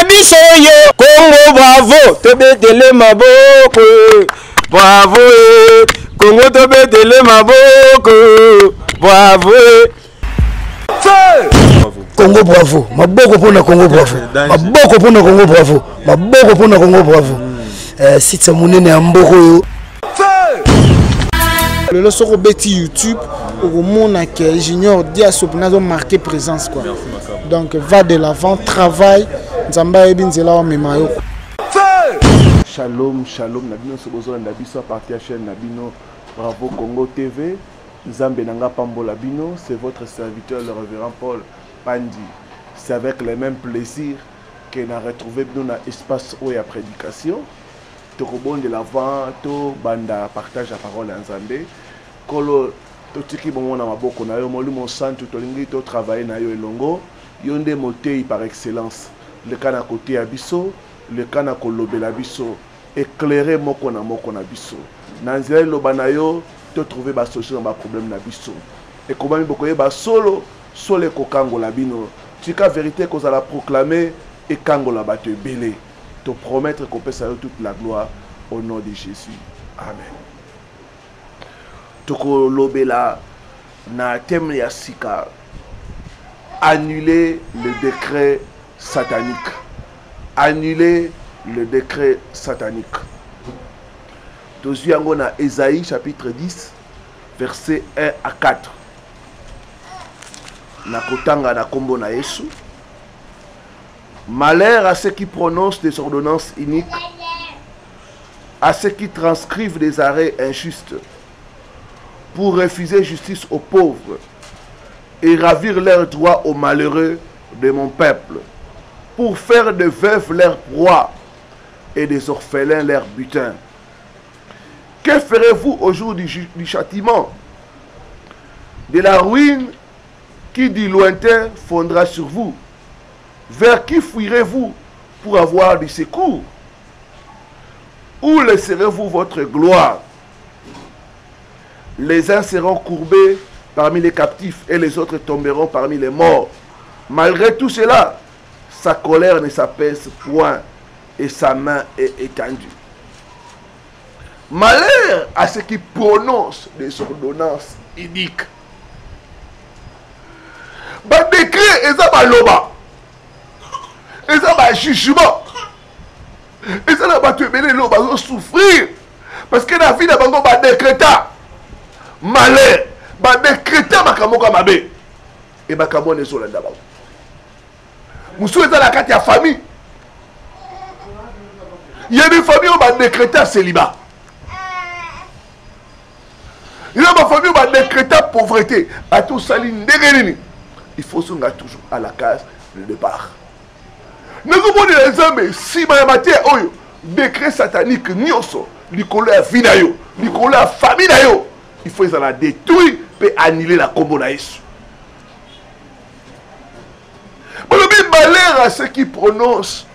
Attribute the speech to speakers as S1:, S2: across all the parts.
S1: na biso yo Congo bravo tobetele maboko bravo Congo tobetele maboko bravo
S2: Congo bravo maboko pona Congo bravo maboko pona Congo bravo maboko pona Congo bravo site monene ya mboko yo
S3: le soko beti YouTube au monde que Junior Diasso nazo marqué présence quoi. Donc va de l'avant, travaille, nzamba ebinzela wa memayo.
S4: Shalom, shalom, Nabino Sobozo Nabiso à partir de la chaîne Nabino Bravo Congo TV. Nzambe Nanga Pambo Labino, c'est votre serviteur le révérend Paul Pandi. C'est avec le même plaisir qu'on a retrouvé dans l'espace où il y a prédication. Tokobon de l'avant, to banda partage la parole en Nzambe. Kolo to tiki bon na maboko na yo molu mon santu to lingi to travailler na yo elongo. Yonde motei par excellence. Le kana côté abisso, le kana kolobela biso, éclairer moko na biso. Nanzela lobana yo to trouver ba solution ba problème na biso. Et comment mi bokoye ba solo sole ko kango la bino. Tika vérité qu'on a la proclamer et kango la bato belé. Te promettre qu'on peut saluer toute la gloire au nom de Jésus. Amen. Toko lobela na thème ya sika. Annuler le décret satanique. Annuler le décret satanique. Tozu yango na Ésaïe chapitre 10 verset 1 à 4. Na kotanga na kombo na Yesu. Malheur à ceux qui prononcent des ordonnances iniques, à ceux qui transcrivent des arrêts injustes, pour refuser justice aux pauvres et ravir leurs droits aux malheureux de mon peuple, pour faire des veuves leur proie et des orphelins leur butin. Que ferez-vous au jour du châtiment? De la ruine qui du lointain fondra sur vous. Vers qui fuirez-vous pour avoir du secours? Où laisserez-vous votre gloire? Les uns seront courbés parmi les captifs et les autres tomberont parmi les morts. Malgré tout cela, sa colère ne s'apaise point et sa main est étendue. Malheur à ceux qui prononcent des ordonnances iniques. Ba décret et ça ba loba. Et ça va jugement. Et ça va te mener l'eau, va souffrir. Parce que la vie n'a pas encore décrété malheur. Va décréter ma kamoka mabe. Et ma kamo ne soit là d'abord. Moussou est dans la carte de la famille. Il y a des familles où va décréter célibat. Il y a des familles où va décréter pauvreté. À tout saline, il faut se mettre toujours à la case de départ. Nous avons dit les hommes, si ma matière, décret satanique, nyoso, l'icolo à vie, l'icolo à famille, il faut la détruire et annuler la combo na Yesu. Mais le malheur à ceux qui prononcent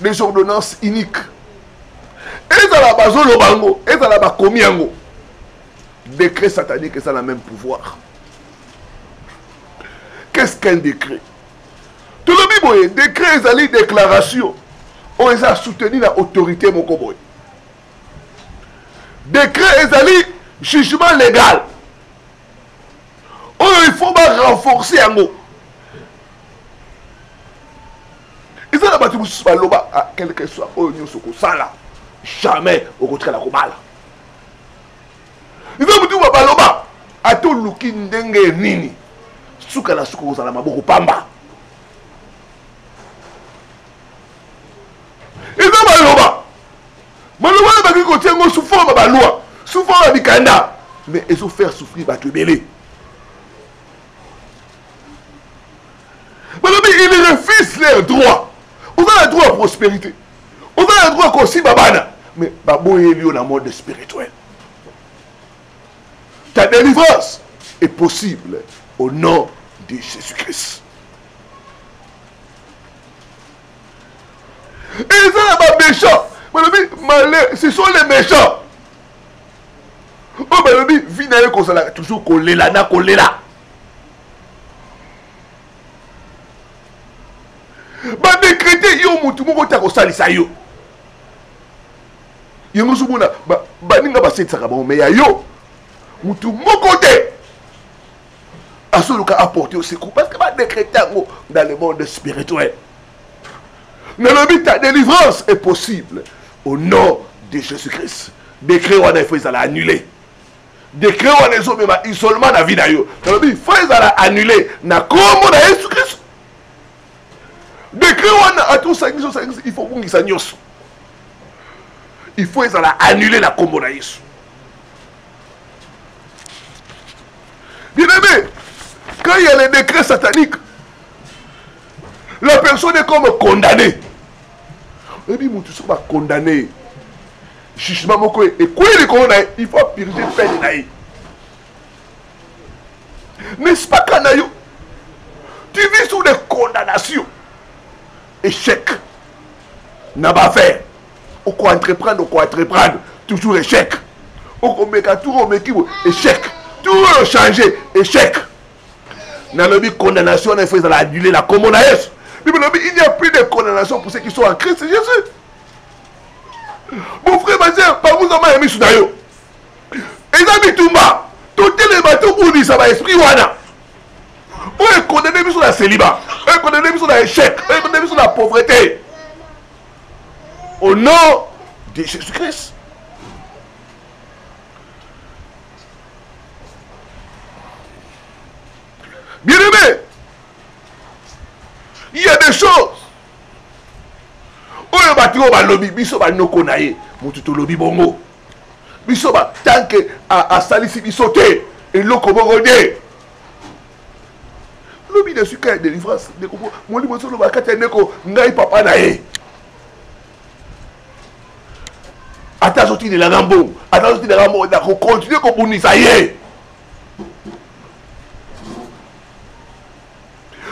S4: les ordonnances iniques. Et dans la base le bango, et dans la base comiango. Décret satanique, ça a le même pouvoir. Qu'est-ce qu'un décret? Tout le monde, décret est une déclaration. On les a soutenus l'autorité mokoboy. Décret est un jugement légal. Il faut renforcer un mot. Et ça, quel que soit jamais au contraire la comala. Et ça, vous dites, à tout le qui n'engue nini. Souka la souka aux alamaboko pamba. Et ça, Maloba va dire qu'on tient sous forme de loi, sous forme de Kanda. Mais ils ont fait souffrir Bato Belé. Maloba, ils refusent leurs droits. On a le droit à la prospérité. On a le droit qu'on s'y babana. Mais Babo est lié au mode spirituel. Ta délivrance est possible au nom de Jésus-Christ. Et ils sont les méchants. Ce sont les méchants. Oh, mais vinaille toujours collé là, na collé là. mutu moko ta ko salisa yo yango sumuna baninga basetaka ba mais ya yo mutu moko te asoluka apporter au secours parce que ba décréter dans le monde spirituel. Ta délivrance est possible au nom de Jésus-Christ. Décret on a fait à l'annuler. Décret on a fait même isolement la vie d'ailleurs. Il faut annuler na comme na Jésus-Christ. Décret on a tout ça il faut qu'on ça nyos. Il faut annuler la comme na Jésus. Bien aimé, quand il y a les décrets sataniques, la personne est comme condamnée. Et puis, tu seras condamné. Jugement, et quoi il faut purger peine. N'est-ce pas, Kanayo? Tu vis sous des condamnations. Échec. N'a pas fait. On peut entreprendre, toujours échec. On peut mettre tout, échec. Tout changer, échec. Dans le condamnation, on fait annuler la communauté. Il n'y a plus de condamnation pour ceux qui sont en Christ Jésus. Mon frère, par vous, on mis sur d'ailleurs. Et ça, tout bas. Tout les bateaux pour dire ça va esprit wana. On est condamné sur la célibat. On est condamné sur l'échec. On est condamné sur la pauvreté. Au nom de Jésus-Christ. Bien aimé. Il y a des choses. On est battu au lobby, biso ba no konaye, mututo lobby bongo. Biso ba tant que à salisi bisoté et loko bongode. Lobby de suka délivrance de ko mo li mo so lo ba katene ko ngai papa na ye. Ata sorti de la gambo, ata sorti de la gambo, da ko continuer ko bunisa ye.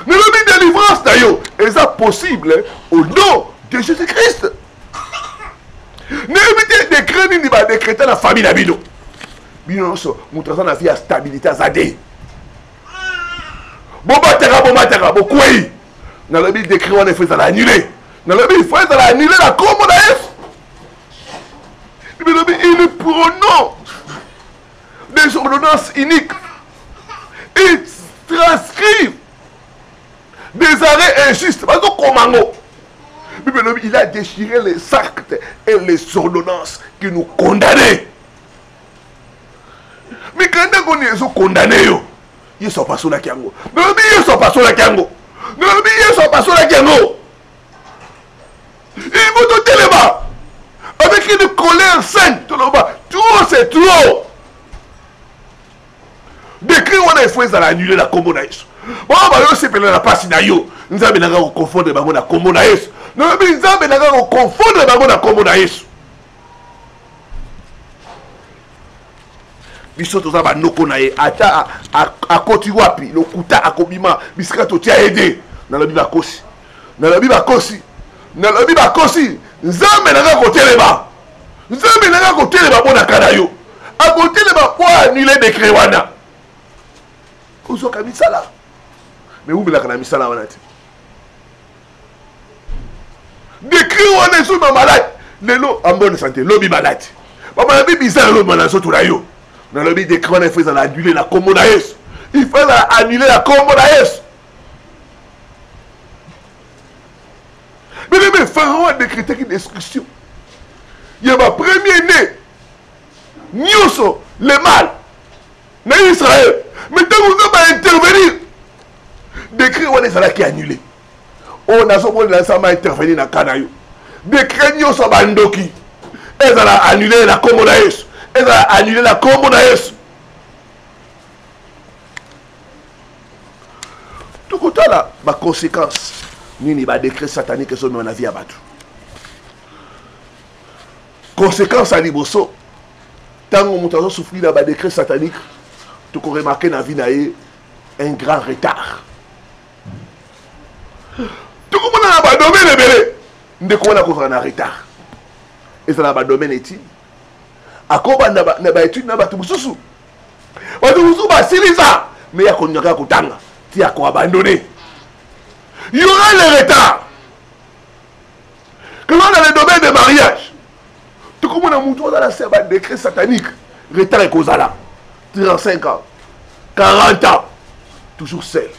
S4: Mais le délivrance d'ailleurs est possible au nom de Jésus-Christ. N'évitez de décréter ni de décréter la famille d'Abino. Bino, nous traçons la vie à stabilité à Zadé. Bobatera, bokoué. Dans le but décret, on est fait à l'annuler. Dans le but, il faut annuler la communauté. Il prononce des ordonnances uniques. Il transcrivent des arrêts injustes. Parce que comment il a déchiré les actes et les ordonnances qui nous condamnaient. Mais quand on sont condamnés, ils ne sont pas sur la Kiango. Ils ne sont pas sur la Kiango. Ils ne sont pas sur la Kiango. Ils vont te téléba avec une colère sainte. Tout c'est trop. Décrit on a fait à annuler la communauté. Bon, c'est que la passe nayo. Nous avons confondre la communauté. Nous avons confondre la communauté. Biso toza ba noko na ye ata akoti wapi lokuta akobima bisika to tia aider na lobi bakosi na lobi bakosi nzambe na ko teleba bona kana yo akoteleba po annuler décret wana ozo kamisala mais où belaka na misala wana te décret wana so na malade lelo en bonne santé lobi malade ba malade bizarre lo mana so tulayo. Dans le but de créer, il faut annuler la communauté. Il faut annuler la communauté. Mais Pharaon a décrété une destruction. Il y a ma premier-né. Nyoso, le mal. Dans Israël. Mais tant qu'on va intervenir, décret on est qui annulé. On a son ensemble intervenir dans Canaïo. Décret Nyoso Bandoki. Ils ont annulé la communauté. Elle a annulé la communauté. Tout côté là, ma conséquence, ni ba décret satanique que son mon avis à battre. Conséquence à Liboso, tant qu'on monte à souffrir là, ba décret satanique, tout qu'on remarque dans la vie naïe, un grand retard. Tout comme on a ba domaine belé, de quoi on a couvert un retard. Et ça là ba domaine est-il? Akoba na ba étude na batu mususu ba silisa mais ya konyaka kutanga ti ya ko abandonner. Il y aura le retard. Que dans le domaine des mariages, tout comme on a montré dans la décret satanique, retard et causala, 35 ans, 40 ans, toujours seul.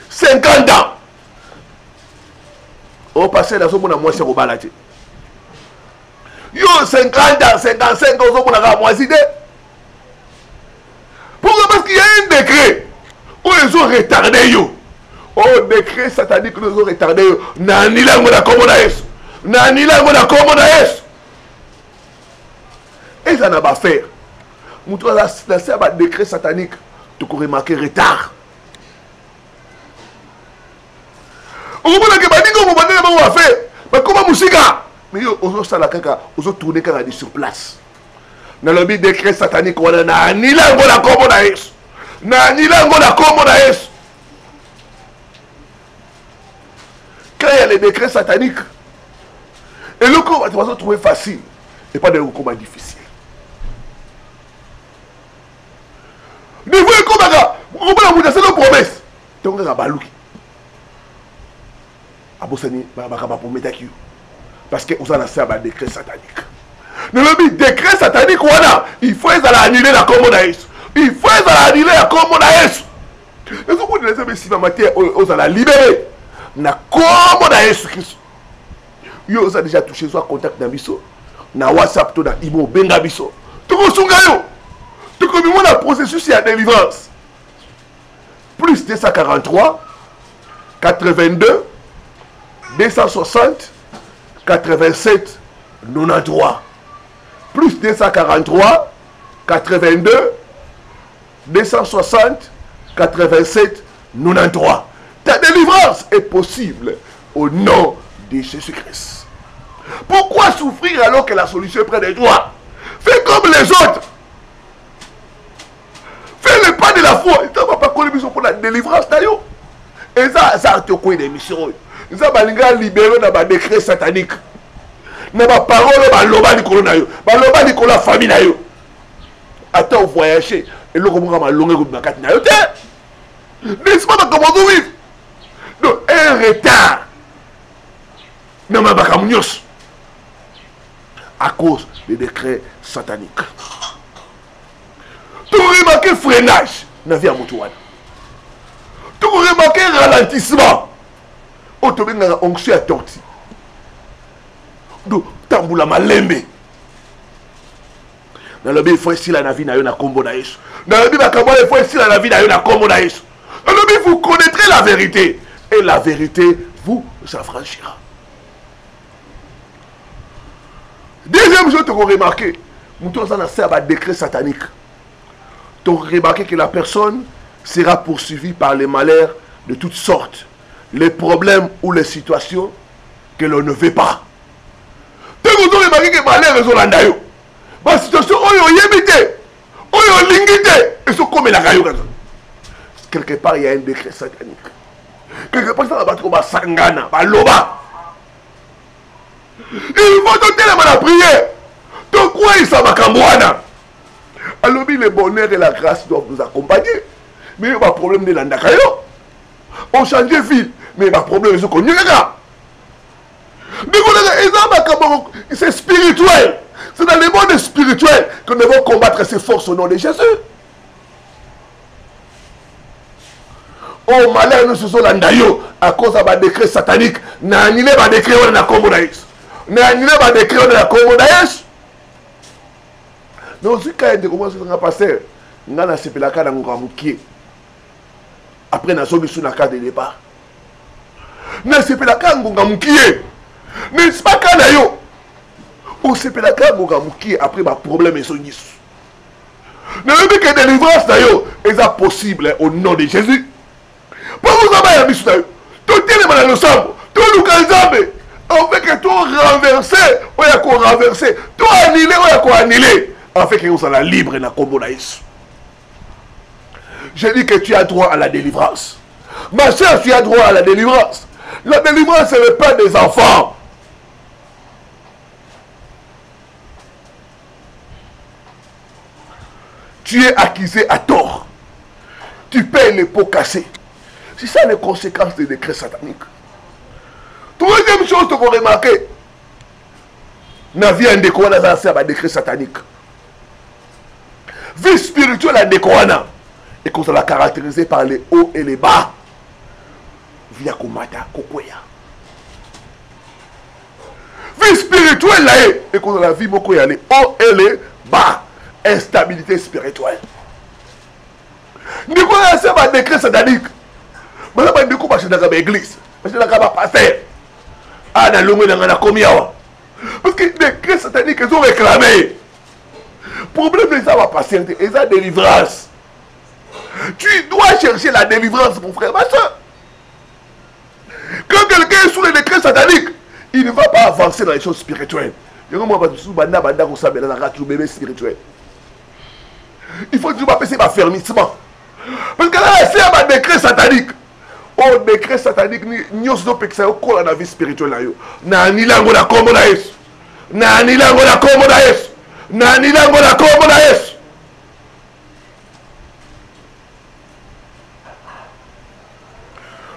S4: 50 ans. On passe dans ce monde à moi, c'est au balade. Yo, 50 ans, 55 ans, on a moi idée. Pourquoi? Parce qu'il y a un décret où ils ont retardé. Yo. Oh, décret satanique, ils ont retardé. Nani la ngona komona yesu. Nani la ngona komona yesu. Et ça n'a pas fait. Moutou la c'est décret satanique. Tu peux remarquer retard. On va dire que on va faire. Mais comment musica? Mais on ça la caca, on tourner quand on sur place. Dans le but décret satanique, on a nani la ngona komona yesu. Nani la ngona komona yesu. Quand il y a les décrets sataniques, et le coup, tu vas se trouver facile, et pas des recours difficiles. Ne voyez comment on a une promesse. Donc, on a balouki. Abosani, parce que vous en avez un décret satanique. Dans le but décret satanique, il faut annuler la commodaïs. Il faut annuler la commodaïs. Et vous pouvez les si matière, vous allez libérer. Na comment na Yesu Christ. Yo ça déjà touché soit contact na biso. Na WhatsApp to na imo benga biso. To ko sunga yo. To ko mi na processus ya délivrance. Plus 243 82 260 87 93. Plus 243 82 260 87 93. Ta délivrance est possible au nom de Jésus-Christ. Pourquoi souffrir alors que la solution est près de toi? Fais comme les autres. Fais le pas de la foi. Tu ne vas pas connaître pour la délivrance. Et ça, tu as quoi des missions? Ça va libérer dans le décret satanique. Dans la parole, dans la famille. Attends, voyager. Et là, comment on va longuer de la carte? N'est-ce pas comment vous vivez? Donc, un retard dans ma bacamunios à cause des décrets sataniques. Tu remarques freinage dans la vie à Moutouane. Tu remarques ralentissement. Tu remarques onction à torti. Donc, tamboula malembe. Dans le but, il faut essayer la vie na combo na Yesu. Dans le but, il faut essayer la vie na combo na Yesu. Dans le but, vous connaîtrez la vérité. Et la vérité vous affranchira. Deuxième chose que vous remarquez, nous avons un décret satanique. Tu remarquez que la personne sera poursuivie par les malheurs de toutes sortes, les problèmes ou les situations que l'on ne veut pas. Tu vous remarqué que les malheurs sont là. La situation où ils ont imité, où ils ont lingité, ils sont comme la caillou. Quelque part, il y a un décret satanique. Quelque part, ça va trouver sangana, loba. Il faut te tellement la prière. Tu crois que ça va cambouana. Alors, le bonheur et la grâce doivent nous accompagner. Mais il y a un problème de l'andakayo. On change de ville. Mais il y a un problème de ce qu'on y a. C'est spirituel. C'est dans le monde spirituel que nous devons combattre ces forces au nom de Jésus. Oh malheur nous sommes landayo à cause d'un décret satanique. Na annulé un décret on a commodaïs. Na annulé un décret on a commodaïs. Non, si quand il commence à passer, on a sepé la carte dans Ngamukie. Après, on a sauvé sur la carte de départ. On a sepé la carte dans Ngamukie. N'est-ce pas quand d'ailleurs on sepé la carte dans Ngamukie après ma problème est son nice. Ne le dit que délivrance d'ailleurs est possible au nom de Jésus. Pour vous avoir mis sur tout est dans le sang, tout le calzambe. En fait que tout renversé, on a quoi renversé, tout annulé, on a quoi annulé. En fait que vous êtes libre dans le combo d'Aïs. Je dis que tu as droit à la délivrance. Ma soeur, tu as droit à la délivrance. La délivrance, ce n'est pas des enfants. Tu es accusé à tort. Tu payes les pots cassés. C'est ça les conséquences des décrets sataniques. Troisième chose que vous remarquez, na vie ndeko wana za sa ba décret satanique. Vie spirituelle à ndeko wana et qu'on la caractérisée par les hauts et les bas. Via komata kokoya. Vie spirituelle là et qu'on la vie moko ya les hauts et les bas. Instabilité spirituelle. Ndeko wana sa ba décret satanique. Bala ba ndeko ba chez dans l'église. Parce que là ba pasteur. Ah na longo na komi awa. Parce que les décrets sataniques ils ont réclamé. Problème de ça va passer, et ça délivrance. Tu dois chercher la délivrance, mon frère, ma soeur. Quand quelqu'un est sous les décrets sataniques, il ne va pas avancer dans les choses spirituelles. Il faut que tu vas passer par fermissement. Parce que là, c'est un décret satanique. Oh, décret satanique, nous sommes dans la vie spirituelle. Nani lango la kombo na Yesu. Nani lango la kombo na Yesu. Nani lango la kombo na Yesu.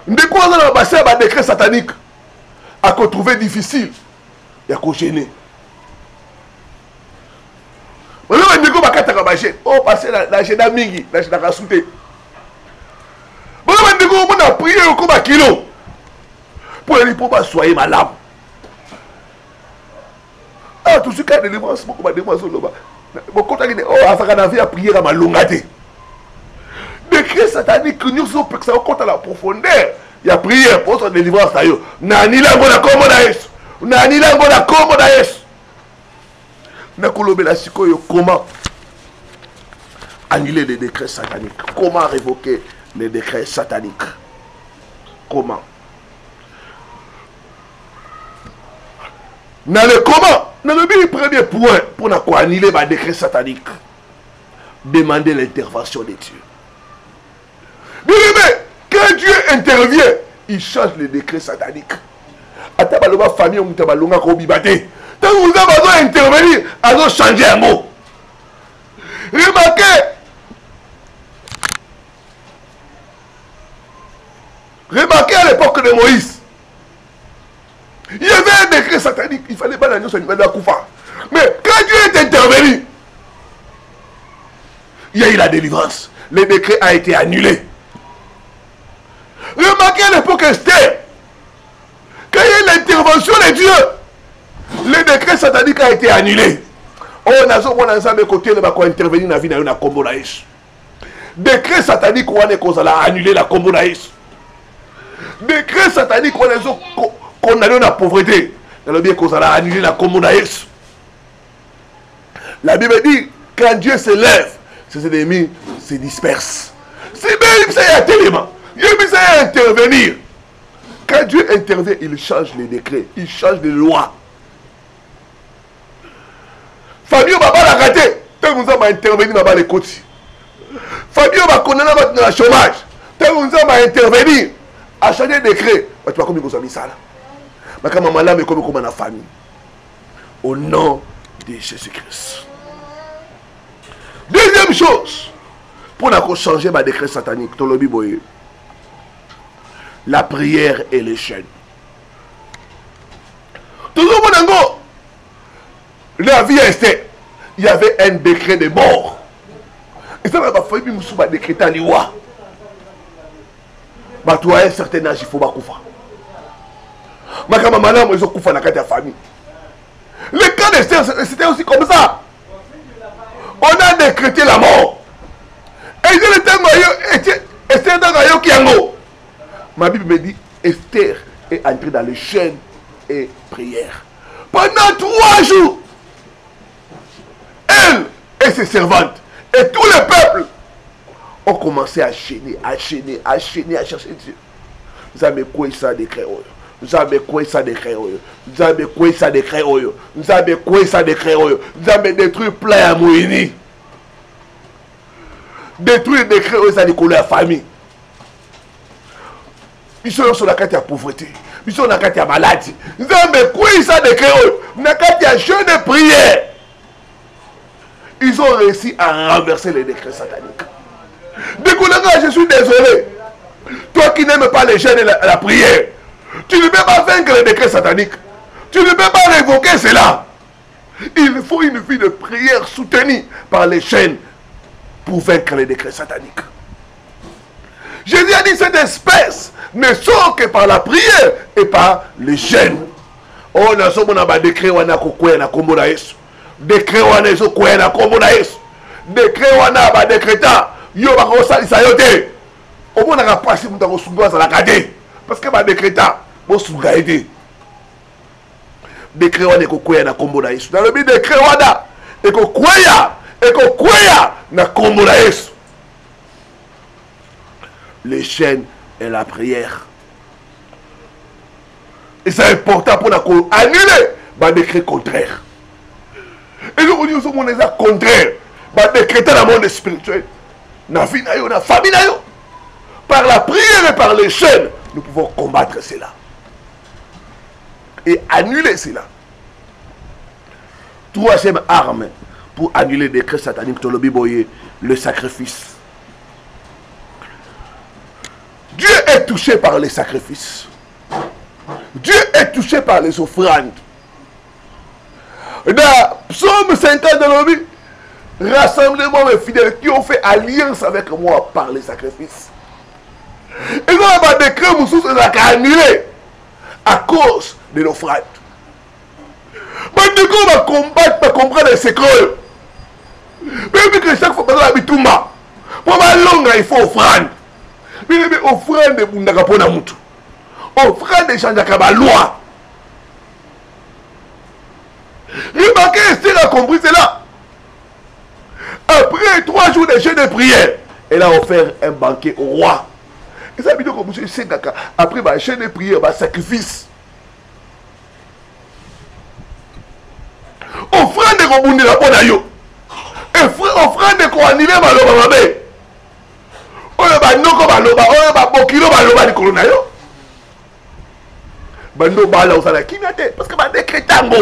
S4: Ndeko wana na bassin ba décret satanique à qu'on trouver difficile ya ko gêner. Wala ndeko bakata ka baje. Oh passer la jeda mingi, la jeda ka souté. Wala ndeko mo na prier ko ba kilo. Pour les pour pas soyez malade. Ah tout ce cas de délivrance beaucoup ba délivrance loba. Beaucoup ta oh afaka na vie à prier à malongate. Décret satanique nous sommes que ça compte à la profondeur. Il y a prière pour sa délivrance d'ailleurs. Nani lango na kombo na Yesu. Nani lango na kombo na Yesu. Na kolobe la sikoyo comment annuler les décrets sataniques? Comment révoquer les décrets sataniques? Comment? Dans le comment, dans le premier point pour annuler les décrets sataniques, demander l'intervention de Dieu. Bien-aimé, quand Dieu intervient, il change les décrets sataniques. Atabaloma famille ou tabalonga ko bibate. Tant que vous avez besoin d'intervenir, ils ont changé un mot. Remarquez à l'époque de Moïse. Il y avait un décret satanique, il fallait pas l'annoncer au niveau de la Koufa. Mais quand Dieu est intervenu, il y a eu la délivrance. Le décret a été annulé. Remarquez à l'époque Esther, quand il y a eu l'intervention de Dieu, le décret satanique a été annulé. Oh, on a ensemble côté de intervenir dans la vie de la combo naïs. Décret satanique on a annulé la combo naïs. Décret satanique on a condamné la pauvreté. Dans le bien qu'on a annulé la combo naïs. La Bible dit quand Dieu se lève, ses ennemis se dispersent. C'est bien ça y a tellement. Il y a intervenir. Quand Dieu intervient, il change les décrets, il change les lois. Fabio va pas la rater. Tant que nous avons intervenu dans les côtés. Fabio va condamner notre chômage. Tant que nous avons intervenu à changer décret. Tu vas comme il ça là. Mais quand maman là, mais comme la famille. Au nom de Jésus-Christ. Deuxième chose, pour changer ma décret satanique, la prière et les chaînes. Tout le monde, la vie Esther, il y avait un décret de mort. Et ça va fallu me décréter à l'Iwa. Mais toi, à un certain âge, il faut pas koufa. Mais quand maman là, ils ont koufa dans la famille. Le cas d'Esther, c'était aussi comme ça. On a décrété la mort. Et il était Esther dans la Yokiango. Ma Bible me dit, Esther est entrée dans les chaînes et prières. Pendant 3 jours, elle et ses servantes et tout le peuple ont commencé à chaîner, à chercher Dieu. Nous avons quoi ça décret? Nous avons quoi ça décret? Nous avons quoi ça décret? Nous avons quoi ça décret? Nous avons détruit plein à Mouini. Détruire les décrets aux animaux de la famille. Ils sont sur la carte de la pauvreté. Ils sont sur la carte de la maladie. Nous avons quoi ça décret? Nous avons carte de jeûne de prière. Ils ont réussi à renverser les décrets sataniques. Découlanga, je suis désolé. Toi qui n'aimes pas les jeûnes et la prière, tu ne peux pas vaincre les décrets sataniques. Tu ne peux pas révoquer cela. Il faut une vie de prière soutenue par les chaînes pour vaincre les décrets sataniques. Jésus a dit cette espèce ne sort que par la prière et par les chaînes. Oh, na somo na ba décret wana kokwea na kombo na Yesu. Décret wana eso kwea na kombo na Yesu. Décret wana ba décréta yo ba ko salisa yo te. Au moins na pas si muta ko sunga za la kade parce que ba décréta bo sunga ete. Décret wana kokwea na kombo na Yesu. Dans le but décret wana e kokwea na kombo na Yesu. Les chaînes et la prière. Et c'est important pour annuler le décret contraire. Et nous on dit aussi mon exact contraire. Décréter dans le monde spirituel. Dans la vie, dans la famille. Par la prière et par les chaînes, nous pouvons combattre cela. Et annuler cela. Troisième arme pour annuler les décrets sataniques, le sacrifice. Dieu est touché par les sacrifices. Dieu est touché par les offrandes. Dans Psaume 50 de l'Obi, rassemblez-moi mes fidèles qui ont fait alliance avec moi par les sacrifices. Et nous avons décret annulé à cause de l'offrande. Mais on va combattre, pour comprendre les secrets. Même que chaque fois que je suis là, pour ma longue, il faut offrande. Mais offrande de Bundagapona Moutou. Offrande de Chanjakaba loi. Remarquez, Esther a compris cela. Après 3 jours de jeûne de prière, elle a offert un banquet au roi. Et ça veut dire que M. Sengaka, après ma jeûne de prière, ma sacrifice. Offrande de Kobundi la Ponayo. Offrande de Koanile Maloba Mabe. Oyo ba noko baloba, oyo ba bokilo baloba likolo na yo. Bando bala osala kimia te parce que ba décrétango.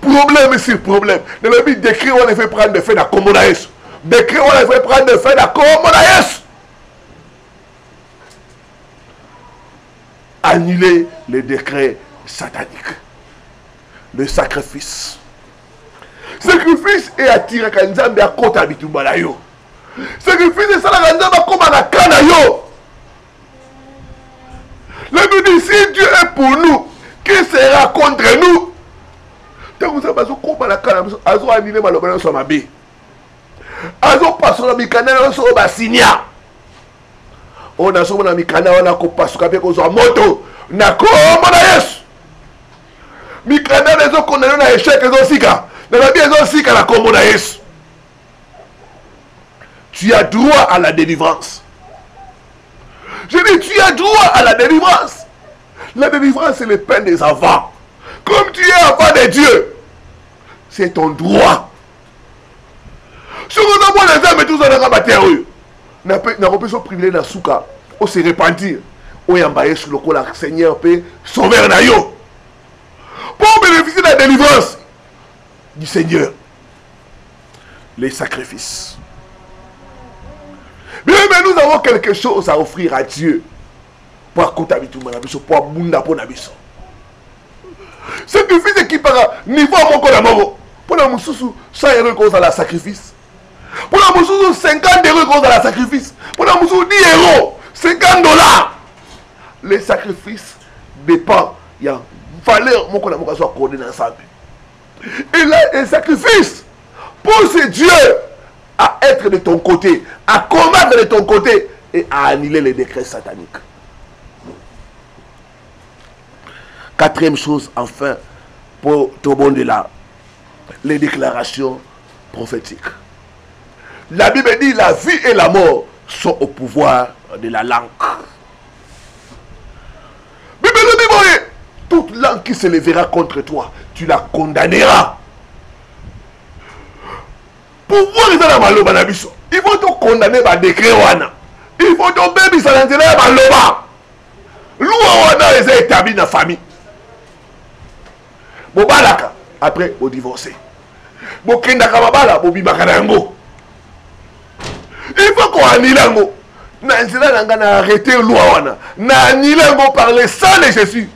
S4: Problème sur problème. Dans le but décret on fait prendre de fait na kombo na Yesu. Décret on fait prendre de fait na kombo na Yesu. Annuler les décrets sataniques. Le sacrifice. Sacrifice et attirer Kanzambe à côté Bitumba yo. Sacrifice et ça la Kanzambe comme à la kana yo. Le Bible dit si Dieu est pour nous, qui sera contre nous? Tant que ça va se comme à la kana, azo anile malobana so mabe. Azo passo na mikana so ba signa. On a so na mikana on a ko passo ka pe ko so moto na ko mona Yesu. Mikana les qu'on a na échec les osika. Dans la vie, aussi la combo na Yesu. Tu as droit à la délivrance. Je dis, tu as droit à la délivrance. La délivrance, c'est le pain des enfants. Comme tu es enfant de Dieu, c'est ton droit. Si on a les hommes et tout ça, on a battu à eux. On a pas ce privilège de souka. On se repentir. On a embaillé sur le col, le Seigneur peut sauver un aïe. Pour bénéficier de la délivrance du Seigneur, les sacrifices. Mais nous avons quelque chose à offrir à Dieu pour accompagner tout le monde, pour abonder pour nabiso. Sacrifice qui par niveau mon collabo. Pour la moussou 100 € cause à la sacrifice. Pour la moussou 50 € cause à la sacrifice. Pour la moussou 10 €, 50 $. Les sacrifices dépendent. Il y a valeur mon collabo soit coordonné ensemble. Et là, un sacrifice pousse Dieu à être de ton côté, à combattre de ton côté et à annuler les décrets sataniques. Quatrième chose, enfin, pour tout le monde là, les déclarations prophétiques. La Bible dit la vie et la mort sont au pouvoir de la langue. Bible dit, toute langue qui se lèvera contre toi, tu la condamneras. Pouvoir est dans la maloba na biso. Il faut te condamner par décret wana. Il faut te baby ça dans la maloba. Loi wana est établi dans la famille. Bobalaka après au divorcer. Bokenda kabala bobimaka nango. Il faut qu'on annule nango. Na nzela nanga na arrêter loi wana. Na annule nango par le sang de Jésus.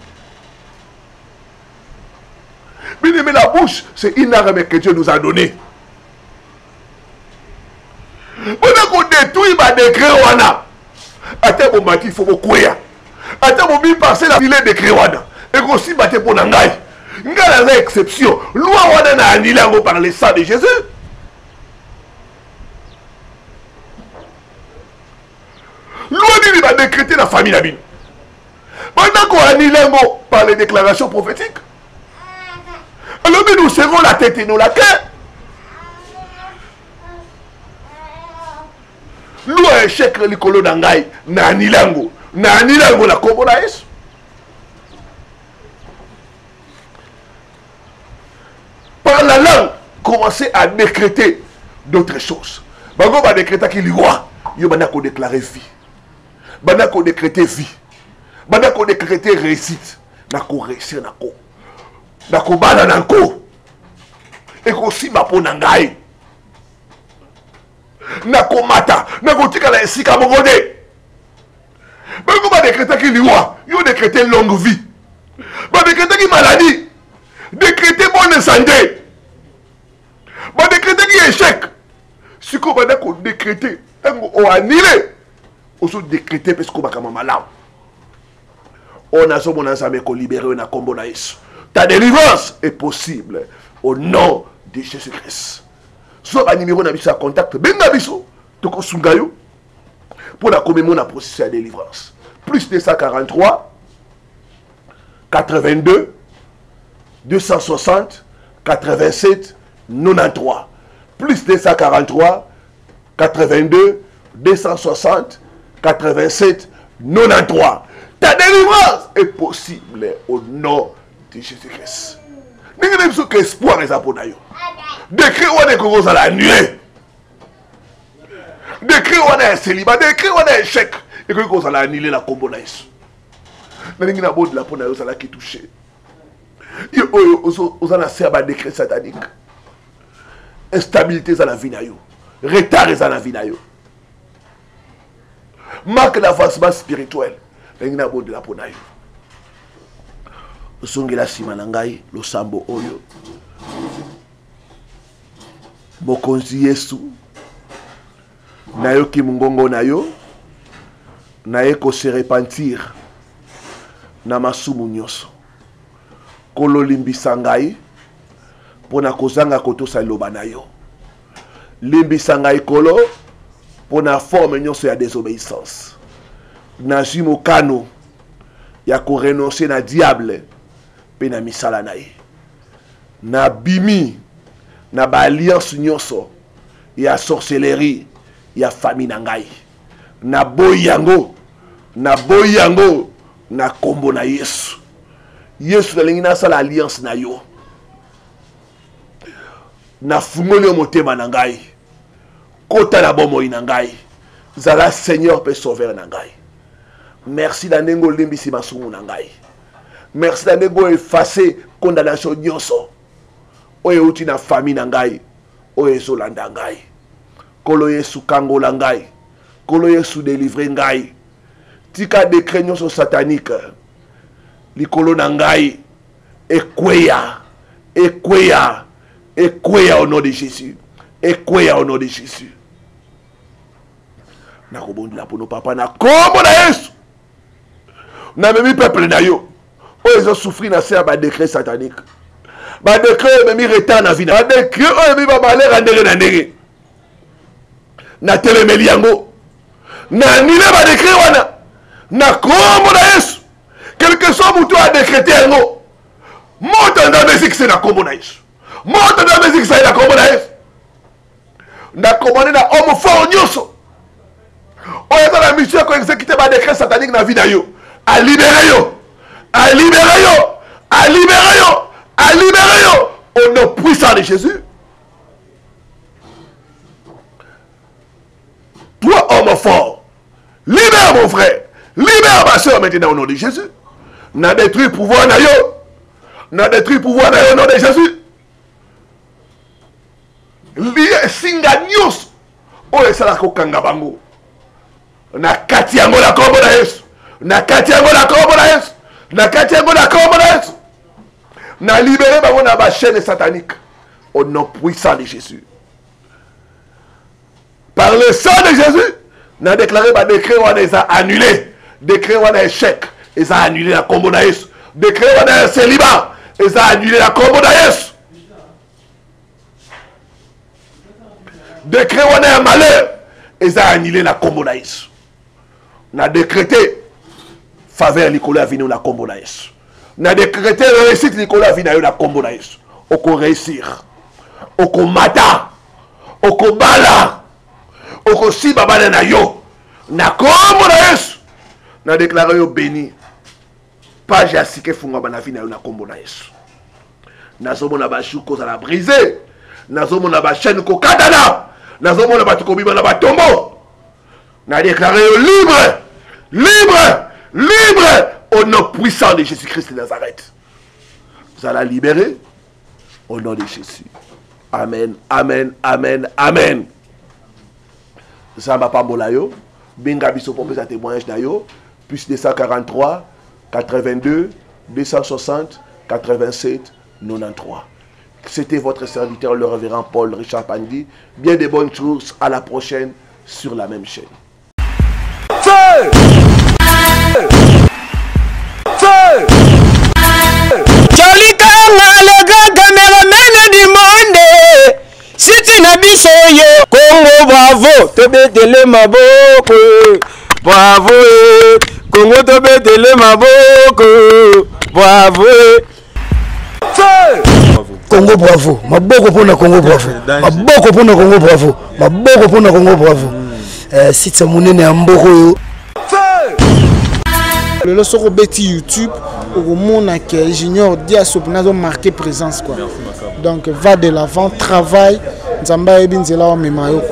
S4: Mais la bouche, c'est une arme que Dieu nous a donnée. On a détruit ma décret wana. Ate bon mati faut beaucoup ya. Ate bon mi passer la filet décret wana. Et aussi batte pour nangai. Ngala la exception. Loi wana na annulé par le sang de Jésus. Loi dit va décréter la famille d'Abin. Pendant qu'on annule par les déclarations prophétiques. Alors nous serrons la tête et nous la queue. Loi échec le colo d'angai. Na nilango la combo na Yesu. Par la langue, commencer à décréter d'autres choses. Bango va décréter qu'il y a. Yo bana ko déclarer vie. Bana ko décréter vie. Bana ko décréter réussite. Na ko réussir na ko. Na ko bana na ko. Et ko simba po nangai. Na ko mata. Na ko tika la esika mongode. Bango va décréter qu'il y a. Yo décréter longue vie. Ba décréter qu'il maladie. Décréter bonne santé. Ba décréter qu'il échec. Si qu'on va décréter, on a annulé. On a décrété parce qu'on va comme malade. On a son ensemble qu'on libère un combo na Yesu. Ta délivrance est possible au nom de Jésus-Christ. Soit un numéro de contact, ben nabiso, toko sungayo pour la commémorer la processus de délivrance. Plus 243 82 260 87 93. Plus 243 82 260 87 93. Ta délivrance est possible au nom de Jésus-Christ. Nous avons que espoir est pour nous. Décret où on est qu'on a la nuée. Décret où on est célibat. Décret où on est échec. Et qu'on a annulé la combo na Yesu. Nous avons de la peau na Yesu qui touché. Nous avons un décret satanique. Instabilité dans la vie na yo. Retard dans la vie na yo. Marque l'avancement spirituel. Nous avons de la peau na yo. Osongela simanangai lo sambo oyo bokonzi Yesu nayoki mungongo nayo naye ko se repentir na masumu nyonso kolo limbisa ngai pona kozanga kotosa loba nayo limbisa ngai kolo pona forme nyonso ya désobéissance na jimokano ya ko renoncer na diable na misala na ye na bimi na ba alliance nyonso ya sorcellerie ya famille na ngai na boyango na kombo na Yesu nalingi na sala alliance na yo na fungoli yo motema na ngai kota na bomoi na ngai zala Seigneur pe sauveur na ngai. Merci na ndenge olimbisi masumu na ngai. Merci d'abord effacer condamnation nyonso. Oyo uti na famille na ngai. Oyo ezolanda ngai. Kolo Yesu kangola ngai. Kolo Yesu délivrer ngai. Tika décret nyonso satanique. Likolo na ngai. Ekweya au nom de Jésus. Ekweya au nom de Jésus. Na kobondi la pono papa na kombo na Yesu. Na memi peuple na yo. Ils ont souffert dans un décret satanique. Un décret même retard dans la vie. Un décret même malheur en ndenge. Na telemeli yango. Na nile ba décret wana. Na kombo na Yesu. Quelque soit mutu a décrété yango. Monte dans musique c'est na kombo na Yesu. Monte dans musique c'est na kombo na Yesu. Na commandé na homme fort nyonso. Oyo dans la mission ko exécuter ba décret satanique na vie na yo. A libérer yo. À libérer yo au nom puissant de Jésus. Toi homme fort, libère mon frère, libère ma soeur maintenant au nom de Jésus. N'a détruit pouvoir na yo, au nom de Jésus. Lié singa news o esala ko kanga bango. Na kati yango la kombo na Yesu. Na kati yango la kombo na Yesu. Na kati yango la kombo na Yesu. n'a libéré ma chaîne satanique au nom puissant de Jésus. Par le sang de Jésus, n'a déclaré ma décret on les a annulés. Décret on a échec, ils ont annulé la combo d'Aïs. Décret on a célibat, ils ont annulé la combo d'Aïs. Décret on a un malheur, ils ont annulé la combo d'Aïs. On a décrété faveur Nicolas Vino la combo d'Aïs. On a décrété réussite Nicolas Vino la combo d'Aïs. On peut réussir. On peut mata. On peut bala. On peut si babana na yo. Na combo d'Aïs. On a déclaré yo béni. Pas j'ai assisté funga bana Vino la combo d'Aïs. Nazomo na ba chouko ça la brisé. Nazomo na ba chaîne ko katana. Nazomo na ba tukobi na ba tombo. On a déclaré yo libre. Libre. Libre au nom puissant de Jésus-Christ de Nazareth. Vous allez libérer au nom de Jésus. Amen, amen, amen, amen. Ça m'a pas molayo. Binga biso pour sa témoignage d'ayo. Plus 243, 82, 260, 87, 93. C'était votre serviteur, le révérend Paul Richard Pandi. Bien de bonnes choses. À la prochaine sur la même chaîne. Feu!
S1: Cholitanga le grand caméraman du monde. Siti na biso yo Congo bravo tobetele maboko. Bravo Congo tobetele maboko. Bravo
S2: Congo bravo. Maboko pour na Congo bravo. Maboko pour na Congo bravo. Maboko pour na Congo bravo. Siti munene ya mboko yo.
S3: Le lorsque on bêtit YouTube, au monde que Junior Diasop n'a pas marqué présence quoi. Donc va de l'avant, travaille, Nzamba et Binzela au Memayo.